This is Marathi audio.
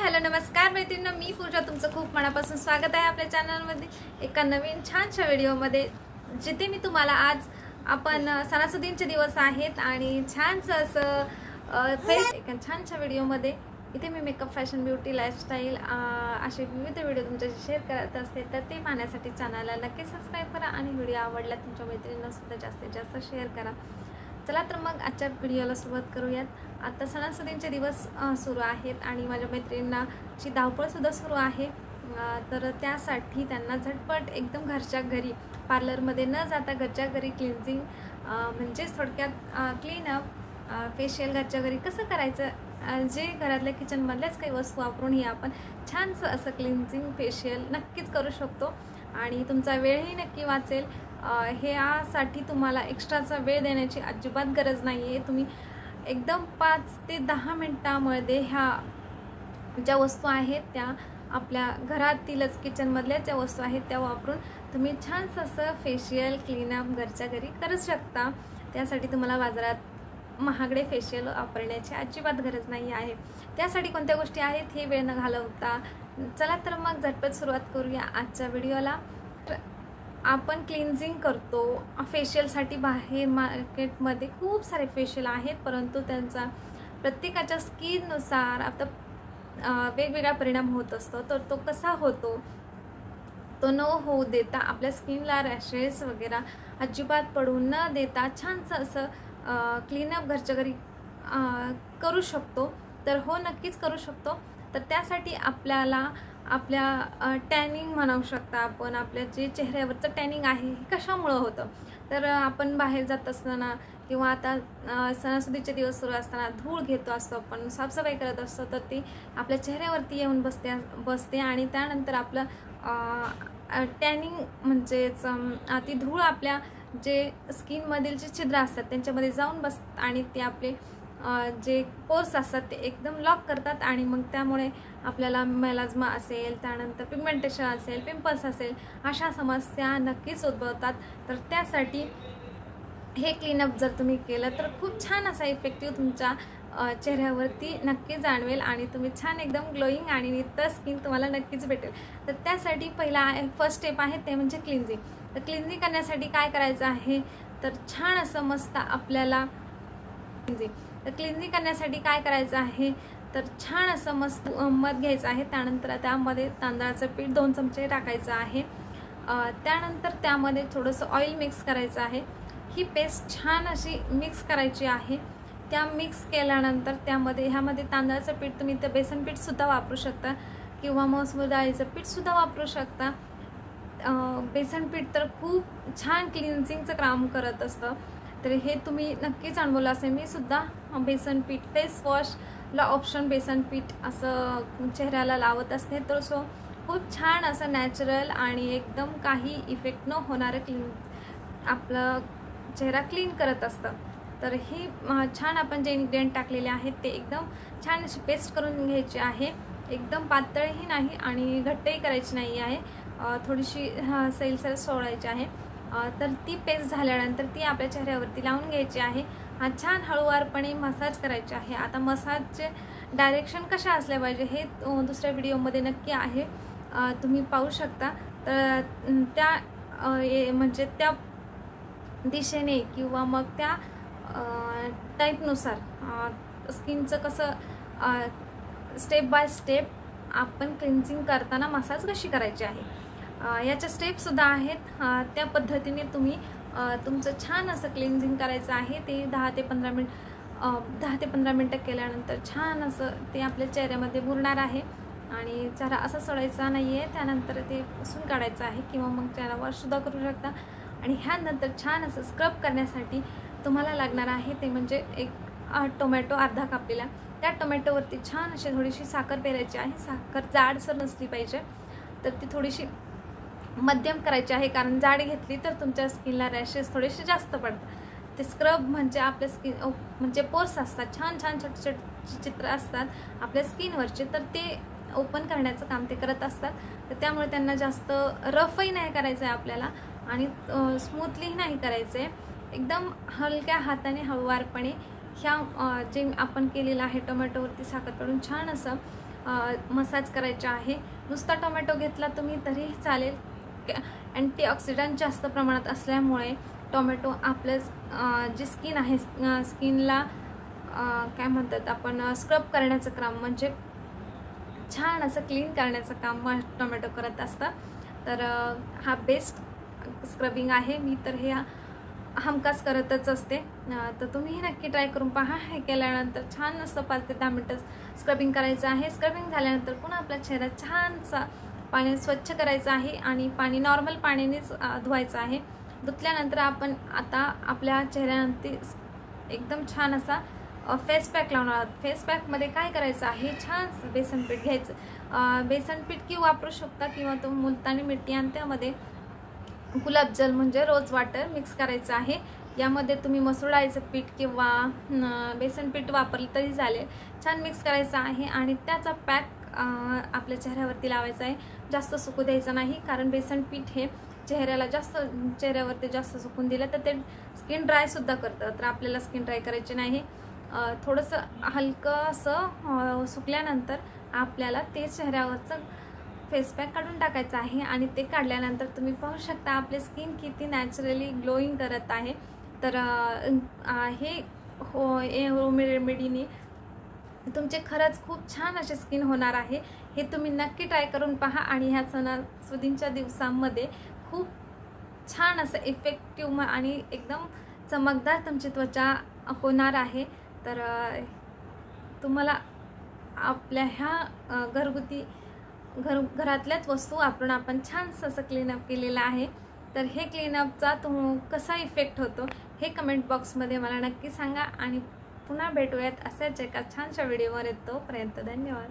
हॅलो नमस्कार मैत्रिणींनो, मी पूजा तुमचं खूप मनापासून स्वागत आहे आपल्या चॅनलमध्ये एका नवीन छानशा व्हिडिओमध्ये, जिथे मी तुम्हाला आज आपण सणासुदींचे दिवस आहेत आणि छानसं असं एका छानशा व्हिडिओमध्ये इथे मी मेकअप, फॅशन, ब्युटी, लाईफस्टाईल असे विविध व्हिडिओ तुमच्याशी शेअर करत असते. तर ते पाहण्यासाठी चॅनलला नक्की सबस्क्राईब करा आणि व्हिडिओ आवडला तुमच्या मैत्रिणींना सुद्धा जास्तीत जास्त शेअर करा. चला तर मग आजच्या व्हिडिओला सुरुवात करूयात. आता सणासुदींचे दिवस सुरू आहेत आणि माझ्या मैत्रिणींची धावपळसुद्धा सुरू आहे. तर त्यासाठी त्यांना झटपट एकदम घरच्या घरी, पार्लरमध्ये न जाता घरच्या घरी क्लिन्झिंग म्हणजेच थोडक्यात क्लीनअप, फेशियल घरच्या घरी कसं करायचं, जे घरातल्या किचनमधल्याच काही वस्तू वापरूनही आपण छानसं असं क्लिन्झिंग फेशियल नक्कीच करू शकतो आणि तुमचा वेळही नक्की वाचेल. ह्यासाठी तुम्हाला एक्स्ट्राचा वेळ देण्याची अजिबात गरज नाही आहे. तुम्ही एकदम 5 ते 10 मिनटामध्ये ह्या ज्या वस्तू आहेत त्या आपल्या घरातीलच किचनमधल्याच ज्या वस्तू आहेत त्या वापरून तुम्ही छानसं असं फेशियल क्लीनअप घरच्या घरी करू शकता. त्यासाठी तुम्हाला बाजारात महागडे फेशियल वापरण्याची अजिबात गरज नाही आहे. त्यासाठी कोणत्या गोष्टी आहेत हे वेळ न घालवता चला तर मग झटपट सुरुवात करूया आजच्या व्हिडिओला. आपण क्लिन्झिंग करतो फेशियलसाठी, बाहेर मार्केटमध्ये खूप सारे फेशियल आहेत, परंतु त्यांचा प्रत्येकाच्या स्किननुसार आता वेगवेगळा परिणाम होत असतो. तर तो कसा होतो तो न होऊ देता, आपल्या स्किनला रॅशेस वगैरे अजिबात पडू न देता छानसं असं क्लीनअप घरच्या घरी करू शकतो. तर हो, नक्कीच करू शकतो. तर त्यासाठी आपल्याला आपल्या टॅनिंग म्हणू शकता आपण, आपल्या जे चेहऱ्यावरचं टॅनिंग आहे हे कशामुळं होतं. तर आपण बाहेर जात असताना किंवा आता सणासुदीचे दिवस सुरू असताना धूळ घेतो असतो, आपण साफसफाई करत असतो, तर ती आपल्या चेहऱ्यावरती येऊन बसते आणि त्यानंतर आपलं टॅनिंग म्हणजेच ती धूळ आपल्या जे स्किनमधील जे छिद्र असतात त्यांच्यामध्ये जाऊन बसतात आणि ते आपले जे पोर्स असतात ते एकदम लॉक करतात आणि मग त्यामुळे आपल्याला मेलाझ्मा असेल, त्यानंतर पिगमेंटेशन असेल, पिंपल्स असेल, अशा समस्या नक्कीच उद्भवतात. तर त्यासाठी हे क्लीनअप जर तुम्ही केलं तर खूप छान असा इफेक्टिव्ह तुमच्या चेहऱ्यावरती नक्की जाणवेल आणि तुम्ही छान एकदम ग्लोईंग आणि नित्तर स्किन तुम्हाला नक्कीच भेटेल. तर त्यासाठी फर्स्ट स्टेप आहे ते म्हणजे क्लिन्झिंग. तर क्लिन्झिंग करण्यासाठी काय करायचं आहे, तर छान असं मस्त आपल्याला क्लिन्झिंग करण्यासाठी काय करायचं आहे, तर छान असं मस्त मध घ्यायचं आहे. त्यानंतर त्यामध्ये तांदळाचं पीठ 2 चमचे टाकायचं आहे. त्यानंतर त्यामध्ये थोडंसं ऑइल मिक्स करायचं आहे. ही पेस्ट छान अशी मिक्स करायची आहे. त्या मिक्स केल्यानंतर ह्यामध्ये तांदळाचं पीठ, तुम्ही ते बेसन पीठसुद्धा वापरू शकता किंवा मसूर डाळीचं पीठसुद्धा वापरू शकता. बेसन पीठ तर खूप छान क्लिन्झिंगचं काम करत असतं. तर हे तुम्ही नक्कीच अनुभवलं असेल. मी सुद्धा बेसन पीठ फेस वॉशला ऑप्शन बेसन पीठ असं चेहऱ्याला लावत असते. तर खूप छान असं नॅचरल आणि एकदम काही इफेक्ट न होणारं आपलं चेहरा क्लीन करत असतं. तर ही छान आपण जे इन्ग्रेडियंट टाकलेले आहेत ते एकदम छान अशी पेस्ट करून घ्यायची आहे. एकदम पातळही नाही आणि घट्टही करायची नाही आहे, थोडीशी सैलसर सोडायची आहे. तर ती पेस्ट झाल्यानंतर ती आपल्या चेहऱ्यावरती लावून घ्यायची आहे. छान हळूवारपणे मसाज करायचे आहे. आता मसाजचे डायरेक्शन कशा असल्या पाहिजे हे दुसऱ्या व्हिडिओमध्ये नक्की आहे, तुम्ही पाहू शकता. तर म्हणजे त्या दिशेने किंवा मग त्या टाईपनुसार स्किनचं कसं स्टेप बाय स्टेप आपण क्लिन्झिंग करताना मसाज कशी करायची आहे याच्या स्टेपसुद्धा आहेत. त्या पद्धतीने तुम्ही तुमचं छान असं क्लिन्झिंग करायचं आहे. ते 10 ते 15 मिनटं केल्यानंतर छान असं ते आपल्या चेहऱ्यामध्ये मुरणार आहे आणि चेहरा असा सोडायचा नाही आहे. त्यानंतर ते पुसून काढायचं आहे किंवा मग चेहरा वॉशसुद्धा करू शकता. आणि ह्यानंतर छान असं स्क्रब करण्यासाठी तुम्हाला लागणार आहे ते म्हणजे एक टोमॅटो अर्धा कापलेला. त्या टोमॅटोवरती छान अशी थोडीशी साखर पेरायची आहे. साखर जाडसर नसली पाहिजे, तर ती थोडीशी मध्यम करायची आहे, कारण जाड घेतली तर तुमच्या स्किनला रॅशेस थोडेसे जास्त पडतात. ते स्क्रब म्हणजे आपल्या स्किन म्हणजे पोर्स असतात, छान छान छोटे छोटे चित्र असतात आपल्या स्किनवरचे, तर ते ओपन करण्याचं काम ते करत असतात. तर त्यामुळे त्यांना जास्त रफही नाही करायचं आहे आपल्याला आणि स्मूथलीही नाही करायचं आहे. एकदम हलक्या हाताने हळूवारपणे ह्या जे आपण केलेलं आहे टोमॅटोवरती साखर काढून छान असं मसाज करायचा आहे। नुसता टोमॅटो घेतला तुम्ही तरीही चालेल। अँटीऑक्सिडंट जास्त प्रमाणात असल्यामुळे टोमॅटो आपलं जी स्किन आहे स्किनला काय म्हणतात आपण स्क्रब करण्याचं काम म्हणजे छान असं क्लीन करण्याचं काम टोमॅटो करत असतं। तर हा बेस्ट स्क्रबिंग आहे। मी तर हे हमखास करतच असते। तर तुम्हीही नक्की ट्राय करून पहा। हे केल्यानंतर छान असं 5 ते 10 मिनिटं स्क्रबिंग करायचं आहे। स्क्रबिंग झाल्यानंतर पुन्हा आपला चेहरा छानसा पाणी स्वच्छ करायचं आहे आणि पाणी नॉर्मल पाण्यानेच धुवायचं आहे। धुतल्यानंतर आपण आता आपल्या चेहऱ्यावरती एकदम छान असा फेस पॅक लावणार आहोत। फेस पॅकमध्ये काय करायचं आहे, छान बेसन पीठ घ्यायचं। बेसन पीठ किंवा वापरू शकता किंवा तो मुलतानी मिठी आणि त्यामध्ये गुलाबजल म्हणजे रोज वॉटर मिक्स करायचं आहे। यामध्ये तुम्ही मसूर डाळीचं पीठ किंवा बेसन पीठ वापरलं तरी चालेल। छान मिक्स करायचं आहे आणि त्याचा पॅक आपल्या चेहऱ्यावरती लावायचा आहे। जास्त सुकू द्यायचं नाही, कारण बेसन पीठ हे चेहऱ्यावरती जास्त सुकून दिलं तर ते स्किन ड्राय सुद्धा करतं। तर आपल्याला स्किन ड्राय करायची नाही। थोडंसं हलकं असं सुकल्यानंतर आपल्याला ते चेहऱ्यावरचं फेस पॅक काढून टाकायचं आहे आणि ते काढल्यानंतर तुम्ही पाहू शकता आपली स्किन किती नॅचरली ग्लोईंग करत आहे। तर हे होम रेमेडीने तुमचे खरंच खूप छान अशी स्किन होणार आहे। हे तुम्ही नक्की ट्राय करून पहा आणि ह्या सणासुदींच्या दिवसांमध्ये खूप छान असं इफेक्टिव्ह आणि एकदम चमकदार तुमची त्वचा होणार आहे। तर तुम्हाला आपल्या ह्या घरगुती घरातल्याच वस्तू वापरून आपण छान असं क्लीनअप केलेलं आहे। तर हे क्लीनअपचा कसा इफेक्ट होतो हे कमेंट बॉक्समध्ये मला नक्की सांगा आणि पुन्हा भेटूयात अशाच एका छानशा व्हिडिओवर। तोपर्यंत धन्यवाद।